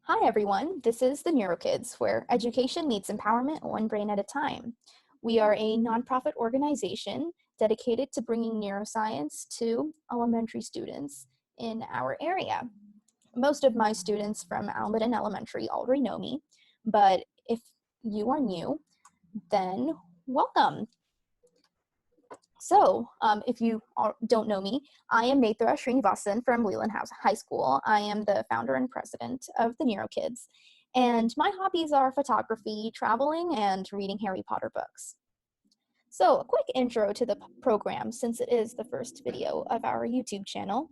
Hi everyone, this is the NeuroKidz, where education meets empowerment one brain at a time. We are a nonprofit organization dedicated to bringing neuroscience to elementary students in our area. Most of my students from Almaden Elementary already know me, but if you are new, then welcome. So, if you don't know me, I am Mitra Srinivasan from Leland House High School. I am the founder and president of the NeuroKidz, and my hobbies are photography, traveling, and reading Harry Potter books. So, a quick intro to the program, since it is the first video of our YouTube channel.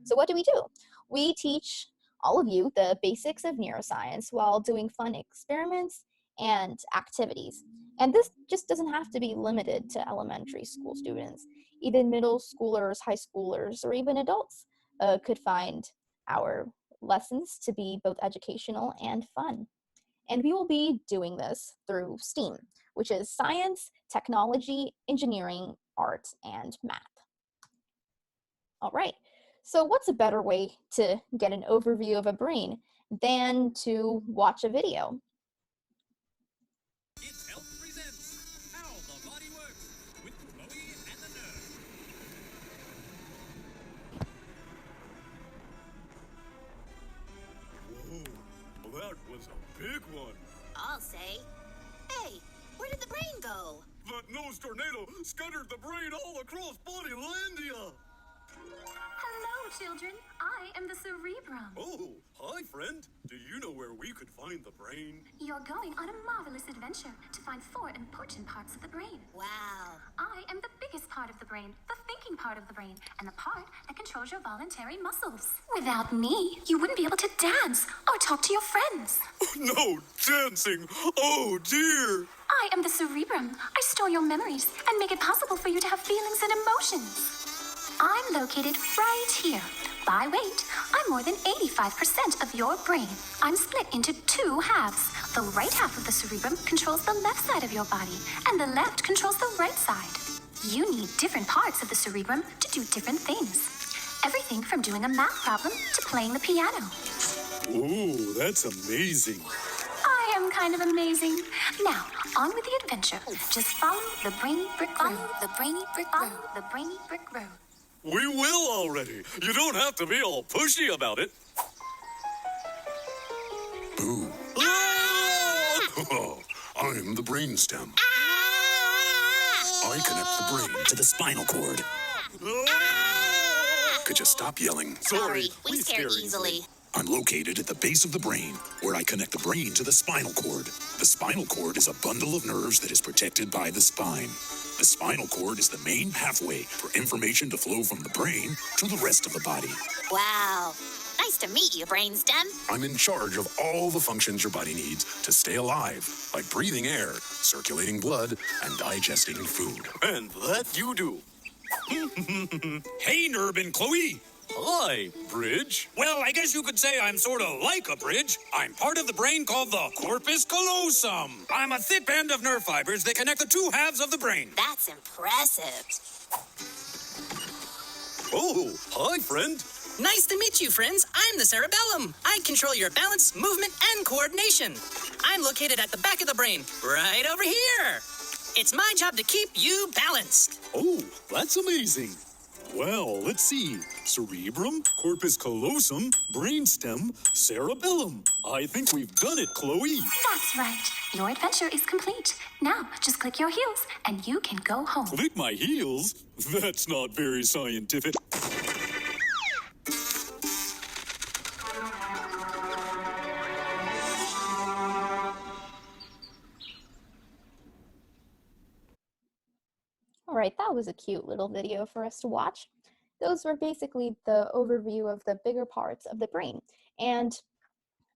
So what do? We teach all of you the basics of neuroscience while doing fun experiments and activities. And this just doesn't have to be limited to elementary school students. Even middle schoolers, high schoolers, or even adults could find our lessons to be both educational and fun. And we will be doing this through STEAM, which is science, technology, engineering, art, and math. All right. So what's a better way to get an overview of a brain than to watch a video? Kids Health presents How the Body Works with Chloe and the Nerd. Whoa, well, that was a big one. I'll say. Hey, where did the brain go? That nose tornado scattered the brain all across Bodylandia. Hello, children. I am the cerebrum. Oh, hi, friend. Do you know where we could find the brain? You're going on a marvelous adventure to find 4 important parts of the brain. Wow. I am the biggest part of the brain, the thinking part of the brain, and the part that controls your voluntary muscles. Without me, you wouldn't be able to dance or talk to your friends. No dancing. Oh, dear. I am the cerebrum. I store your memories and make it possible for you to have feelings and emotions. I'm located right here. By weight, I'm more than 85% of your brain. I'm split into 2 halves. The right half of the cerebrum controls the left side of your body, and the left controls the right side. You need different parts of the cerebrum to do different things. Everything from doing a math problem to playing the piano. Ooh, that's amazing. I am kind of amazing. Now, on with the adventure. Just follow the brainy brick road. Follow the brainy brick Follow road. the brainy brick road. We will already. You don't have to be all pushy about it. Boo. Ah! I'm the brainstem. Ah! I connect the brain to the spinal cord. Ah! Could you stop yelling? Sorry, we scare easily. I'm located at the base of the brain, where I connect the brain to the spinal cord. The spinal cord is a bundle of nerves that is protected by the spine. The spinal cord is the main pathway for information to flow from the brain to the rest of the body. Wow. Nice to meet you, brainstem. I'm in charge of all the functions your body needs to stay alive, like breathing air, circulating blood, and digesting food. And that you do. Hey, Nerb and Chloe. Hi, Bridge. Well, I guess you could say I'm sort of like a bridge. I'm part of the brain called the corpus callosum. I'm a thick band of nerve fibers that connect the 2 halves of the brain. That's impressive. Oh, hi, friend. Nice to meet you, friends. I'm the cerebellum. I control your balance, movement, and coordination. I'm located at the back of the brain, right over here. It's my job to keep you balanced. Oh, that's amazing. Well, let's see. Cerebrum, corpus callosum, brainstem, cerebellum. I think we've done it, Chloe. That's right. Your adventure is complete. Now, just click your heels and you can go home. Click my heels? That's not very scientific. All right, that was a cute little video for us to watch. Those were basically the overview of the bigger parts of the brain. And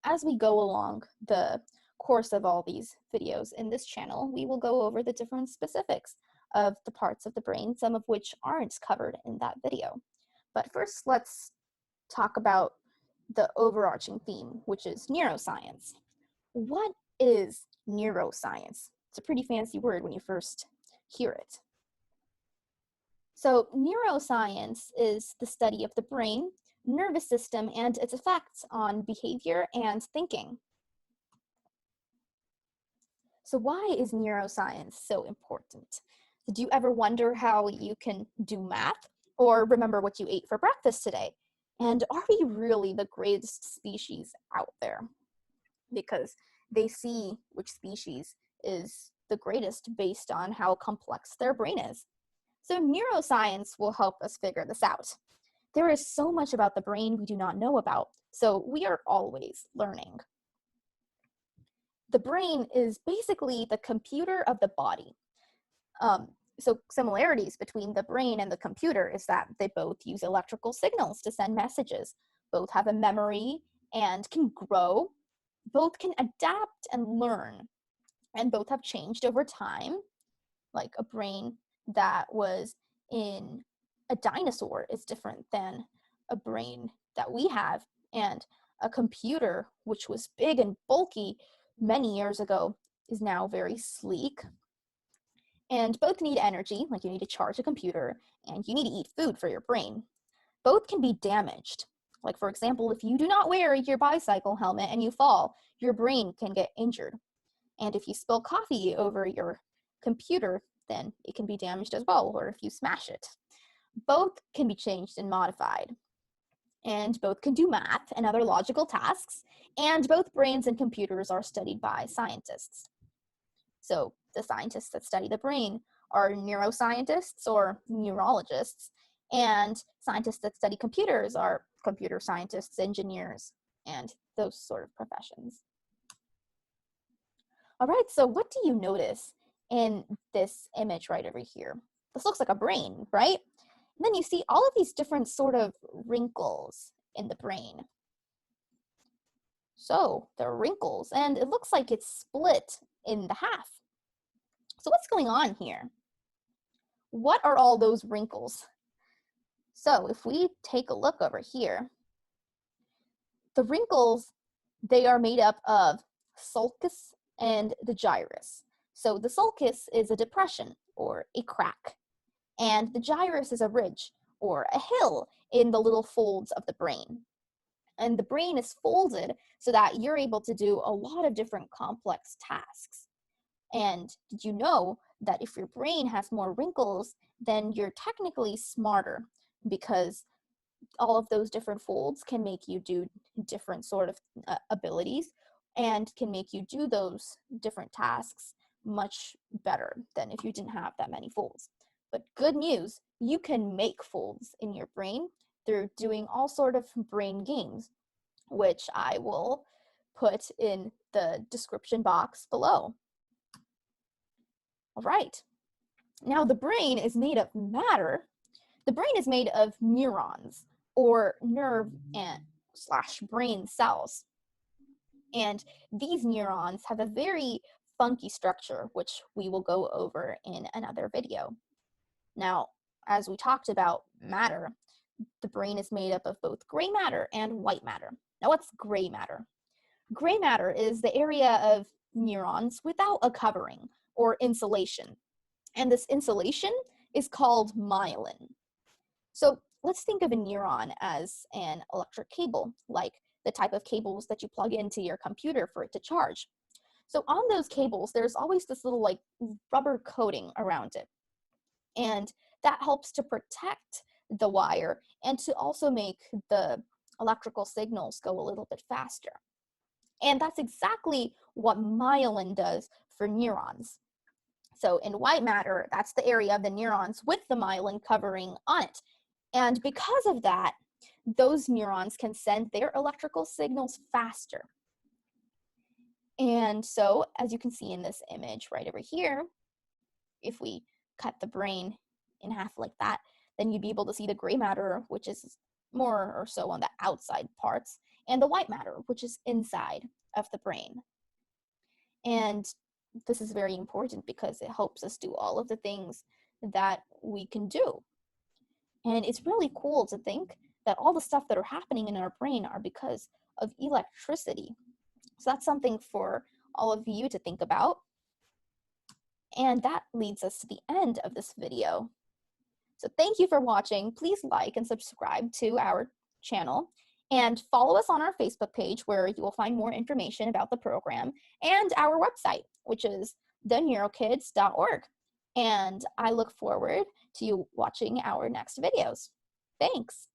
as we go along the course of all these videos in this channel, we will go over the different specifics of the parts of the brain, some of which aren't covered in that video. But first, let's talk about the overarching theme, which is neuroscience. What is neuroscience? It's a pretty fancy word when you first hear it. So neuroscience is the study of the brain, nervous system and its effects on behavior and thinking. So why is neuroscience so important? Did you ever wonder how you can do math or remember what you ate for breakfast today? And are we really the greatest species out there? Because they see which species is the greatest based on how complex their brain is. So neuroscience will help us figure this out. There is so much about the brain we do not know about, so we are always learning. The brain is basically the computer of the body. So similarities between the brain and the computer is that they both use electrical signals to send messages, both have a memory and can grow, both can adapt and learn, and both have changed over time. Like a brain that was in a dinosaur is different than a brain that we have, and a computer, which was big and bulky many years ago, is now very sleek. And both need energy, like you need to charge a computer, and you need to eat food for your brain. Both can be damaged. Like, for example, if you do not wear your bicycle helmet and you fall, your brain can get injured. And if you spill coffee over your computer, then it can be damaged as well, or if you smash it. Both can be changed and modified. And both can do math and other logical tasks, and both brains and computers are studied by scientists. So the scientists that study the brain are neuroscientists or neurologists, and scientists that study computers are computer scientists, engineers, and those sort of professions. All right, so what do you notice in this image right over here? This looks like a brain, right? And then you see all of these different sort of wrinkles in the brain. So there are wrinkles, and it looks like it's split in the half. So what's going on here? What are all those wrinkles? So if we take a look over here, the wrinkles, they are made up of sulcus and the gyrus. So the sulcus is a depression or a crack, and the gyrus is a ridge or a hill in the little folds of the brain. And the brain is folded so that you're able to do a lot of different complex tasks. And did you know that if your brain has more wrinkles, then you're technically smarter, because all of those different folds can make you do different sort of abilities and can make you do those different tasks much better than if you didn't have that many folds. But good news, you can make folds in your brain through doing all sort of brain games, which I will put in the description box below. All right, now the brain is made of matter. The brain is made of neurons, or nerve and / brain cells. And these neurons have a very funky structure, which we will go over in another video. Now, as we talked about matter, the brain is made up of both gray matter and white matter. Now, what's gray matter? Gray matter is the area of neurons without a covering or insulation. And this insulation is called myelin. So let's think of a neuron as an electric cable, like the type of cables that you plug into your computer for it to charge. So on those cables, there's always this little like rubber coating around it. And that helps to protect the wire and to also make the electrical signals go a little bit faster. And that's exactly what myelin does for neurons. So in white matter, that's the area of the neurons with the myelin covering on it. And because of that, those neurons can send their electrical signals faster. And so, as you can see in this image right over here, if we cut the brain in half like that, then you'd be able to see the gray matter, which is more or so on the outside parts, and the white matter, which is inside of the brain. And this is very important because it helps us do all of the things that we can do. And it's really cool to think that all the stuff that are happening in our brain are because of electricity. So that's something for all of you to think about. And that leads us to the end of this video. So thank you for watching. Please like and subscribe to our channel, and follow us on our Facebook page where you will find more information about the program, and our website, which is theneurokids.org. And I look forward to you watching our next videos. Thanks.